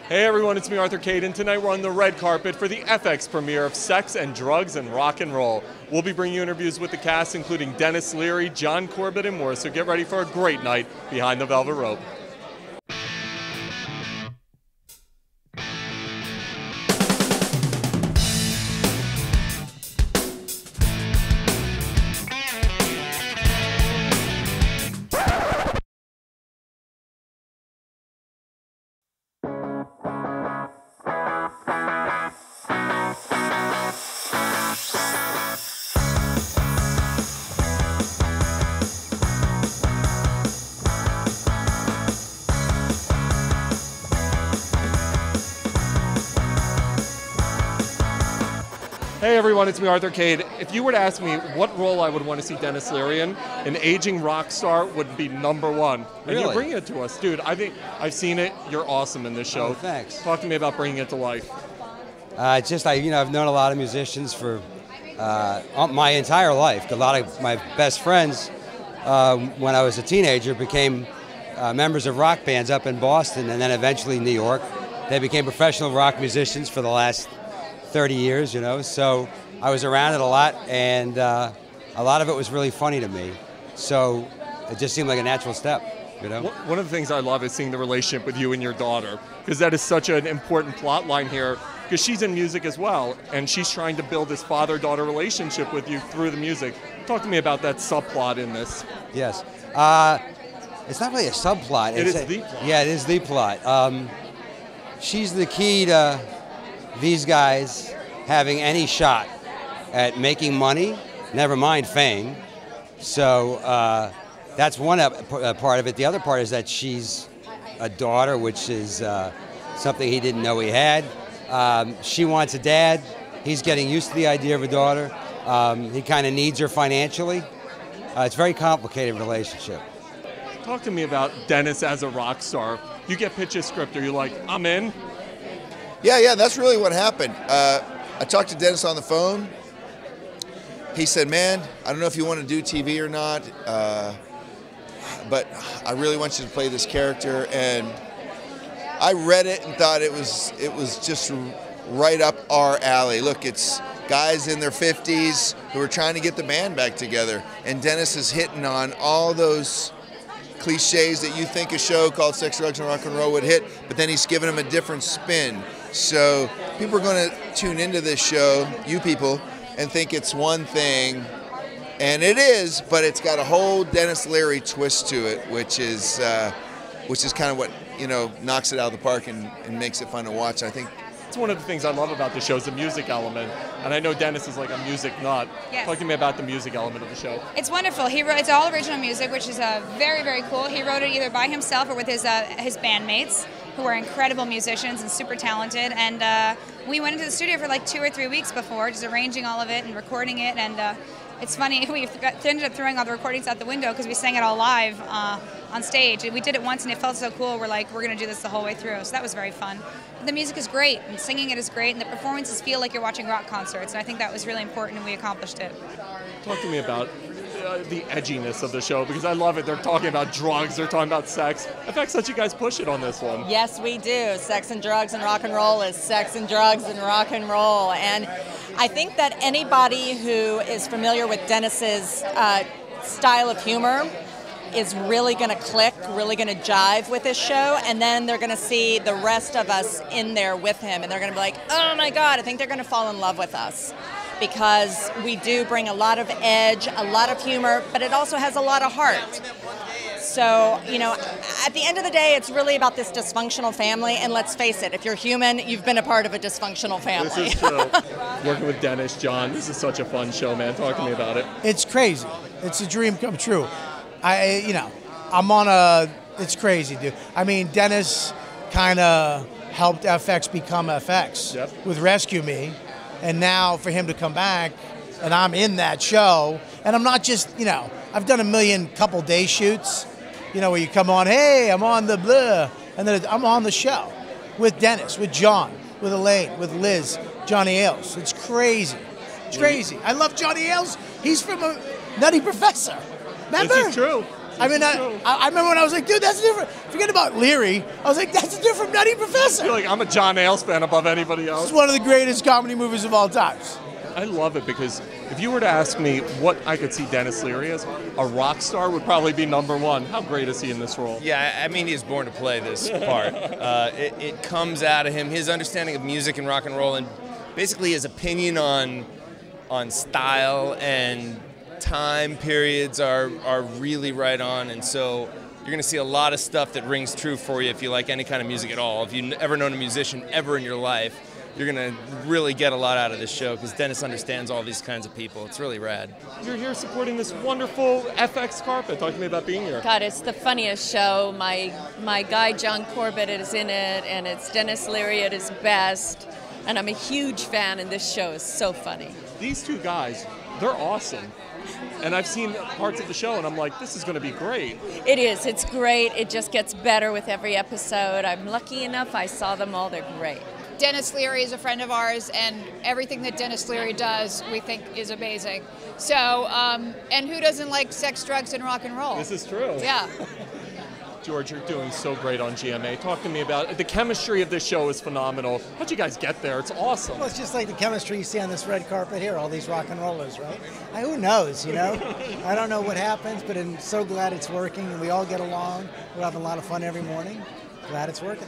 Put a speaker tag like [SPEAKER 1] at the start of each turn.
[SPEAKER 1] Hey everyone, it's me, Arthur Kade, and tonight we're on the red carpet for the FX premiere of Sex and Drugs and Rock and Roll. We'll be bringing you interviews with the cast, including Dennis Leary, John Corbett, and more, so get ready for a great night behind the velvet rope. Hey everyone, it's me, Arthur Kade. If you were to ask me what role I would want to see Dennis Leary in, an aging rock star would be #1. And
[SPEAKER 2] Really?
[SPEAKER 1] you're bringing it to us. Dude, I think I've seen it. You're awesome in this show.
[SPEAKER 2] Oh, thanks.
[SPEAKER 1] Talk to me about bringing it to life.
[SPEAKER 2] I've known a lot of musicians for my entire life. A lot of my best friends, when I was a teenager, became members of rock bands up in Boston and then eventually New York. They became professional rock musicians for the last 30 years, so I was around it a lot, and a lot of it was really funny to me. So it just seemed like a natural step,
[SPEAKER 1] One of the things I love is seeing the relationship with you and your daughter, because that is such an important plot line here, because she's in music as well, and she's trying to build this father-daughter relationship with you through the music. Talk to me about that subplot in this.
[SPEAKER 2] Yes. It's not really a subplot.
[SPEAKER 1] It is the plot.
[SPEAKER 2] Yeah, it is the plot. She's the key to these guys having any shot at making money, never mind fame. So that's one part of it. The other part is that she's a daughter, which is something he didn't know he had. She wants a dad. He's getting used to the idea of a daughter. He kind of needs her financially. It's a very complicated relationship.
[SPEAKER 1] Talk to me about Dennis as a rock star. You get pitched a script, are you like, I'm in?
[SPEAKER 3] Yeah, that's really what happened. I talked to Dennis on the phone. He said, man, I don't know if you want to do TV or not, but I really want you to play this character. And I read it and thought it was just right up our alley. Look, it's guys in their 50s who are trying to get the band back together. And Dennis is hitting on all those cliches that you think a show called Sex, Drugs, and Rock and Roll would hit, but then he's giving them a different spin. So people are going to tune into this show, you people, and think it's one thing, and it is, but it's got a whole Dennis Leary twist to it, which is kind of what knocks it out of the park and makes it fun to watch. I think
[SPEAKER 1] it's one of the things I love about the show is the music element, and I know Dennis is like a music nut.
[SPEAKER 4] Yes.
[SPEAKER 1] Talk to me about the music element of the show.
[SPEAKER 4] It's wonderful. It's all original music, which is very, very cool. He wrote it either by himself or with his bandmates, who are incredible musicians and super talented. And we went into the studio for like 2 or 3 weeks before, just arranging all of it and recording it. And it's funny, we ended up throwing all the recordings out the window because we sang it all live on stage. And we did it once and it felt so cool. We're like, we're going to do this the whole way through. So that was very fun. But the music is great, and singing it is great, and the performances feel like you're watching rock concerts. And I think that was really important, and we accomplished it.
[SPEAKER 1] Talk to me about the edginess of the show, because I love it. They're talking about drugs, they're talking about sex. FX lets you guys push it on this one.
[SPEAKER 5] Yes, we do. Sex and Drugs and Rock and Roll is Sex and Drugs and Rock and Roll. And I think that anybody who is familiar with Dennis's style of humor is really going to click, really going to jive with this show, and then they're going to see the rest of us in there with him, and they're going to be like, oh my God, I think they're going to fall in love with us, because we do bring a lot of edge, a lot of humor, but it also has a lot of heart. So, at the end of the day, it's really about this dysfunctional family, and let's face it, if you're human, you've been a part of a dysfunctional family.
[SPEAKER 1] This is true. Working with Dennis, John, this is such a fun show, man. Talk to me about it.
[SPEAKER 6] It's crazy. It's a dream come true. It's crazy, dude. I mean, Dennis kind of helped FX become FX with Rescue Me, and now for him to come back, and I'm in that show, and I'm not just, I've done a million couple day shoots, where you come on, hey, I'm on the blah, and then I'm on the show with Dennis, with John, with Elaine, with Liz, Johnny Ailes. It's crazy. It's crazy. I love Johnny Ailes. He's from a Nutty Professor. Remember?
[SPEAKER 1] This is true.
[SPEAKER 6] I mean, I remember when I was like, dude, that's different. Forget about Leary. I was like, that's a different Nutty Professor.
[SPEAKER 1] I feel like I'm a John Ailes fan above anybody else.
[SPEAKER 6] It's one of the greatest comedy movies of all time.
[SPEAKER 1] I love it because if you were to ask me what I could see Dennis Leary as, a rock star would probably be #1. How great is he in this role?
[SPEAKER 7] Yeah, I mean, he's born to play this part. It comes out of him, his understanding of music and rock and roll, and basically his opinion on style and time periods are really right on. And so you're going to see a lot of stuff that rings true for you if you like any kind of music at all. If you've ever known a musician ever in your life, you're going to really get a lot out of this show because Dennis understands all these kinds of people. It's really rad.
[SPEAKER 1] You're here supporting this wonderful FX carpet. Talk to me about being here.
[SPEAKER 8] God, it's the funniest show. My guy John Corbett is in it, and it's Dennis Leary at his best. And I'm a huge fan, and this show is so funny.
[SPEAKER 1] These two guys, they're awesome. And I've seen parts of the show, and I'm like, this is going to be great.
[SPEAKER 8] It is. It's great. It just gets better with every episode. I'm lucky enough I saw them all. They're great.
[SPEAKER 4] Dennis Leary is a friend of ours, and everything that Dennis Leary does, we think is amazing. So, and who doesn't like sex, drugs, and rock and roll?
[SPEAKER 1] This is true.
[SPEAKER 4] Yeah.
[SPEAKER 1] George, you're doing so great on GMA. Talk to me about it. The chemistry of this show is phenomenal. How'd you guys get there? It's awesome.
[SPEAKER 9] Well, it's just like the chemistry you see on this red carpet here, all these rock and rollers, right? Who knows, you know? I don't know what happens, but I'm so glad it's working, and we all get along. We're having a lot of fun every morning. Glad it's working.